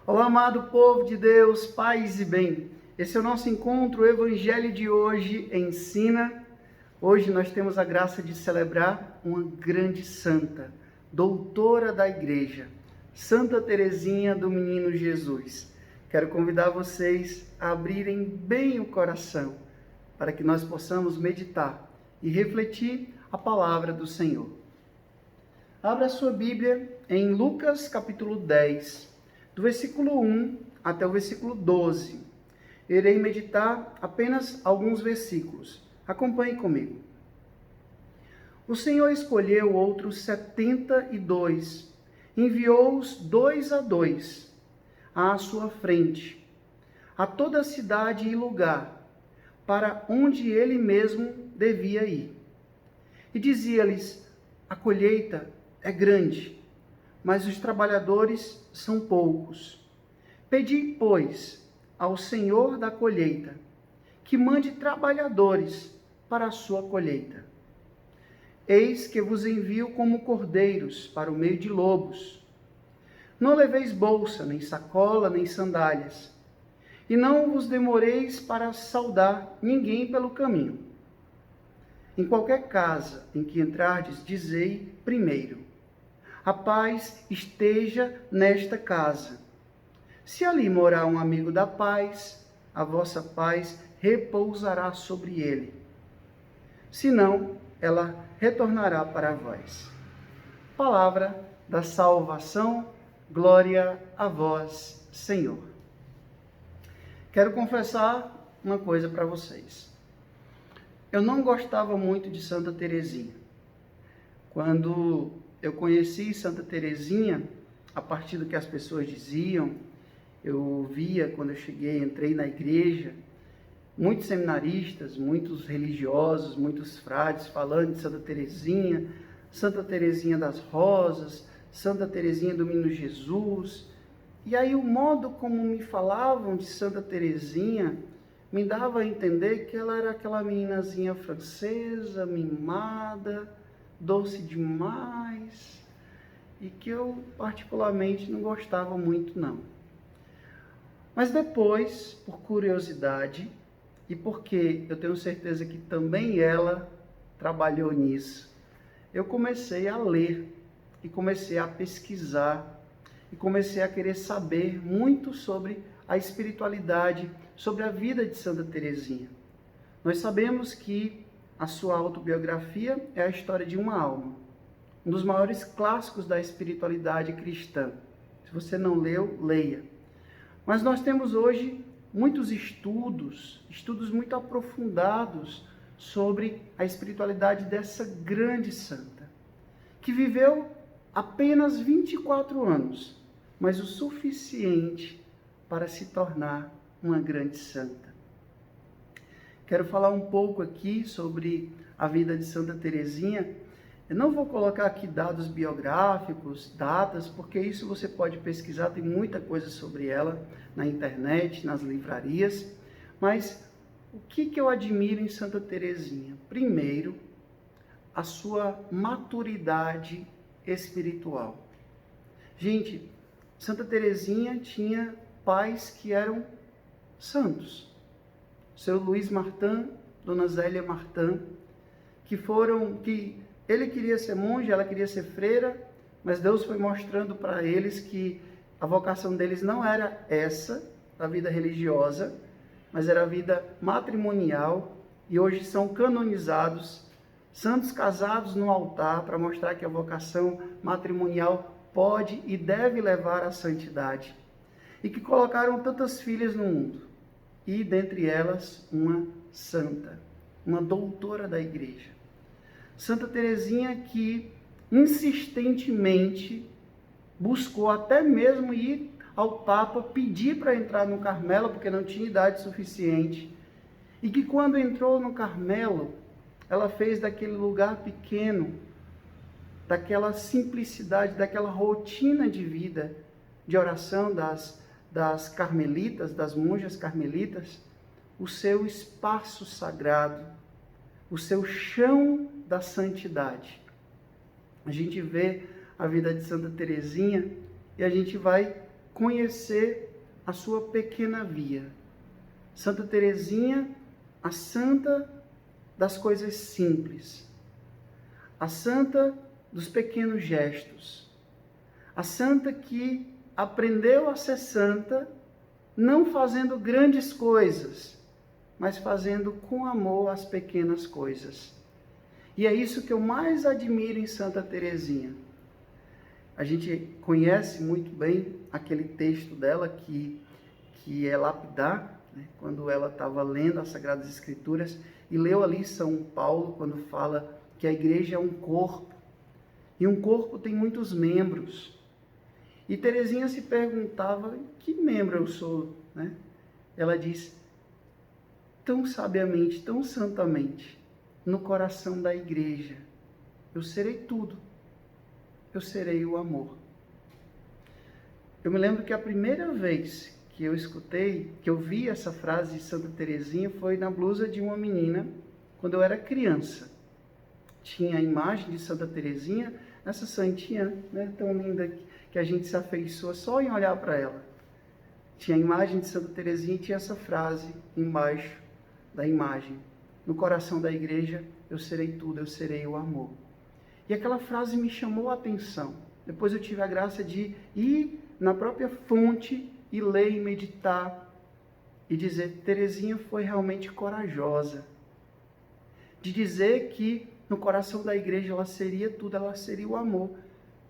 Olá, amado povo de Deus, paz e bem. Esse é o nosso encontro, o Evangelho de hoje ensina. Hoje nós temos a graça de celebrar uma grande santa, doutora da igreja, Santa Teresinha do Menino Jesus. Quero convidar vocês a abrirem bem o coração, para que nós possamos meditar e refletir a palavra do Senhor. Abra a sua Bíblia em Lucas capítulo 10, do versículo 1 até o versículo 12. Irei meditar apenas alguns versículos. Acompanhe comigo. O Senhor escolheu outros 72, enviou-os 2 a 2 à sua frente, a toda a cidade e lugar, para onde ele mesmo devia ir. E dizia-lhes: a colheita é grande, mas os trabalhadores são poucos. Pedi, pois, ao Senhor da colheita, que mande trabalhadores para a sua colheita. Eis que vos envio como cordeiros para o meio de lobos. Não leveis bolsa, nem sacola, nem sandálias, e não vos demoreis para saudar ninguém pelo caminho. Em qualquer casa em que entrardes, dizei primeiro: a paz esteja nesta casa. Se ali morar um amigo da paz, a vossa paz repousará sobre ele. Senão, ela retornará para vós. Palavra da salvação, glória a vós, Senhor. Quero confessar uma coisa para vocês. Eu não gostava muito de Santa Teresinha. Quando eu conheci Santa Teresinha, a partir do que as pessoas diziam, eu via quando eu cheguei, entrei na igreja, muitos seminaristas, muitos religiosos, muitos frades falando de Santa Teresinha das Rosas, Santa Teresinha do Menino Jesus. E aí o modo como me falavam de Santa Teresinha me dava a entender que ela era aquela meninazinha francesa, mimada, doce demais, e que eu particularmente não gostava muito não. Mas depois, por curiosidade, e porque eu tenho certeza que também ela trabalhou nisso, eu comecei a ler, e comecei a pesquisar, e comecei a querer saber muito sobre a espiritualidade, sobre a vida de Santa Teresinha. Nós sabemos que a sua autobiografia é a história de uma alma, um dos maiores clássicos da espiritualidade cristã. Se você não leu, leia. Mas nós temos hoje muitos estudos muito aprofundados sobre a espiritualidade dessa grande santa, que viveu apenas 24 anos, mas o suficiente para se tornar uma grande santa. Quero falar um pouco aqui sobre a vida de Santa Teresinha. Eu não vou colocar aqui dados biográficos, datas, porque isso você pode pesquisar, tem muita coisa sobre ela na internet, nas livrarias. Mas o que eu admiro em Santa Teresinha? Primeiro, a sua maturidade espiritual. Gente, Santa Teresinha tinha pais que eram santos. Seu Luiz Martin, Dona Zélia Martin, que ele queria ser monge, ela queria ser freira, mas Deus foi mostrando para eles que a vocação deles não era essa, a vida religiosa, mas era a vida matrimonial, e hoje são canonizados, santos casados no altar, para mostrar que a vocação matrimonial pode e deve levar à santidade, e que colocaram tantas filhas no mundo, e dentre elas uma santa, uma doutora da igreja. Santa Teresinha, que insistentemente buscou até mesmo ir ao Papa pedir para entrar no Carmelo, porque não tinha idade suficiente, e que quando entrou no Carmelo, ela fez daquele lugar pequeno, daquela simplicidade, daquela rotina de vida, de oração das carmelitas, das monjas carmelitas, o seu espaço sagrado, o seu chão da santidade. A gente vê a vida de Santa Teresinha e a gente vai conhecer a sua pequena via. Santa Teresinha, a santa das coisas simples, a santa dos pequenos gestos, a santa que aprendeu a ser santa, não fazendo grandes coisas, mas fazendo com amor as pequenas coisas. E é isso que eu mais admiro em Santa Teresinha. A gente conhece muito bem aquele texto dela que é lapidar, né? Quando ela estava lendo as Sagradas Escrituras e leu ali São Paulo, quando fala que a igreja é um corpo, e um corpo tem muitos membros. E Teresinha se perguntava, que membro eu sou? Né? Ela diz, tão sabiamente, tão santamente, no coração da igreja, eu serei tudo, eu serei o amor. Eu me lembro que a primeira vez que eu escutei, que eu vi essa frase de Santa Teresinha, foi na blusa de uma menina, quando eu era criança. Tinha a imagem de Santa Teresinha, essa santinha, né, tão linda, que a gente se afeiçoa só em olhar para ela. Tinha a imagem de Santa Teresinha e tinha essa frase embaixo da imagem. No coração da igreja, eu serei tudo, eu serei o amor. E aquela frase me chamou a atenção. Depois eu tive a graça de ir na própria fonte e ler e meditar e dizer, Teresinha foi realmente corajosa. De dizer que no coração da igreja ela seria tudo, ela seria o amor.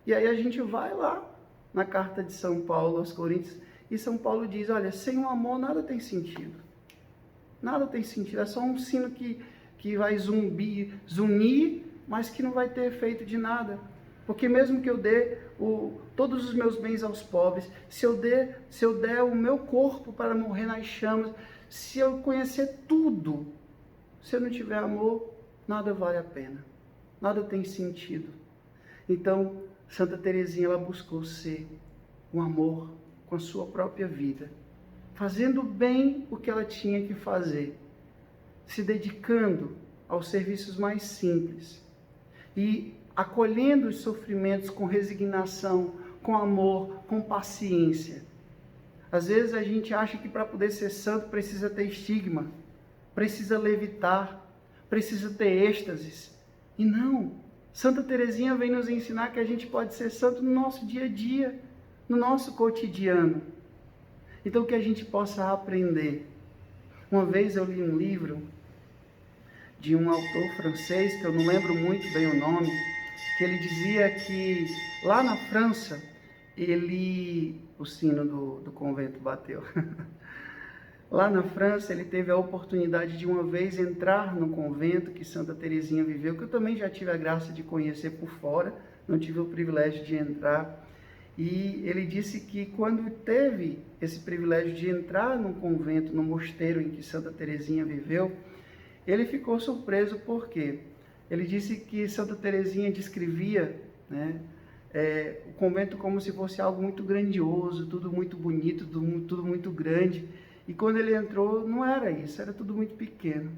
E aí a gente vai lá na carta de São Paulo aos Coríntios e São Paulo diz, olha, sem o amor nada tem sentido. Nada tem sentido, é só um sino que vai zunir, mas que não vai ter efeito de nada. Porque mesmo que eu dê todos os meus bens aos pobres, se eu der o meu corpo para morrer nas chamas, se eu conhecer tudo, se eu não tiver amor, nada vale a pena, nada tem sentido. Então, Santa Teresinha, ela buscou ser um amor com a sua própria vida, fazendo bem o que ela tinha que fazer, se dedicando aos serviços mais simples e acolhendo os sofrimentos com resignação, com amor, com paciência. Às vezes a gente acha que para poder ser santo precisa ter estigma, precisa levitar, precisa ter êxtases. E não, Santa Teresinha vem nos ensinar que a gente pode ser santo no nosso dia a dia, no nosso cotidiano. Então que a gente possa aprender. Uma vez eu li um livro de um autor francês, que eu não lembro muito bem o nome, que ele dizia que lá na França, o sino do convento bateu. Lá na França, ele teve a oportunidade de uma vez entrar no convento que Santa Teresinha viveu, que eu também já tive a graça de conhecer por fora, não tive o privilégio de entrar. E ele disse que quando teve esse privilégio de entrar no convento, no mosteiro em que Santa Teresinha viveu, ele ficou surpreso porque ele disse que Santa Teresinha descrevia, né, o convento como se fosse algo muito grandioso, tudo muito bonito, tudo muito grande. E quando ele entrou, não era isso, era tudo muito pequeno.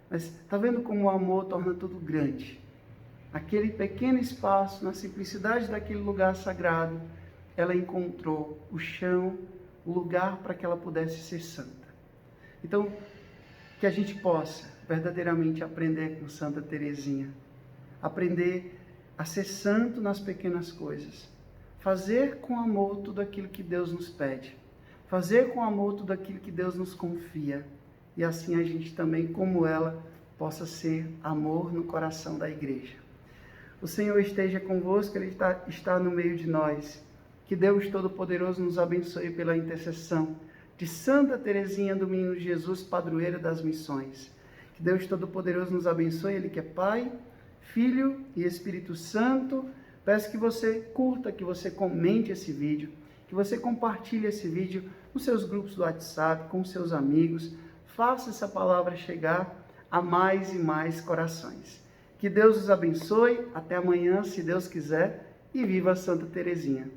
Mas está vendo como o amor torna tudo grande? Aquele pequeno espaço, na simplicidade daquele lugar sagrado, ela encontrou o chão, o lugar para que ela pudesse ser santa. Então, que a gente possa verdadeiramente aprender com Santa Teresinha, aprender a ser santo nas pequenas coisas, fazer com amor tudo aquilo que Deus nos pede, fazer com amor tudo aquilo que Deus nos confia, e assim a gente também, como ela, possa ser amor no coração da igreja. O Senhor esteja convosco, Ele está no meio de nós. Que Deus Todo-Poderoso nos abençoe pela intercessão de Santa Teresinha do Menino Jesus, padroeira das missões. Que Deus Todo-Poderoso nos abençoe, Ele que é Pai, Filho e Espírito Santo. Peço que você curta, que você comente esse vídeo, que você compartilhe esse vídeo nos seus grupos do WhatsApp, com seus amigos. Faça essa palavra chegar a mais e mais corações. Que Deus os abençoe. Até amanhã, se Deus quiser. E viva Santa Teresinha.